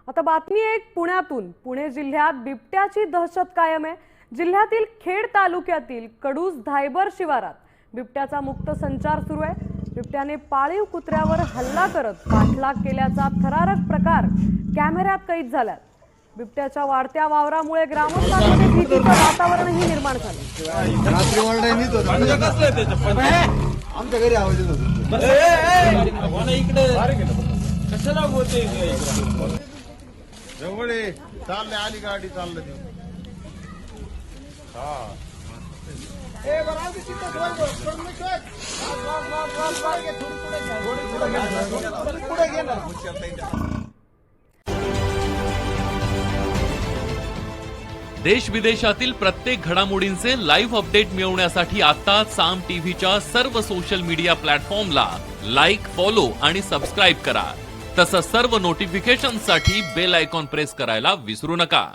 आता बातमी एक पुण्यातून। पुणे जिल्ह्यात बिबट्याची दहशत कायम आहे। जिल्ह्यातील खेड तालुक्यातील कडूस धायबर शिवारात बिबट्याचा मुक्त संचार सुरू आहे। बिबट्याने पाळीव कुत्र्यावर हल्ला करत पाठलाग केल्याचा थरारक प्रकार कॅमेऱ्यात कैद झाला। बिबट्याच्या वाढत्या वावरामुळे ग्रामस्थांमध्ये भीतीचं वातावरणही निर्माण झालं। रात्री ओरडायनीच होतं आमच्या घरी आवाज येत होता। कशाला होते जवळ चालले आली गाडी चाललं ते देश विदेशातील प्रत्येक घडामोडींचे लाईव्ह अपडेट मिळवण्यासाठी आता साम टीव्हीच्या सर्व सोशल मीडिया प्लॅटफॉर्मला लाईक, फॉलो आणि सबस्क्राईब करा। तसंच सर्व नोटिफिकेशनसाठी बेल आयकॉन प्रेस करायला विसरू नका।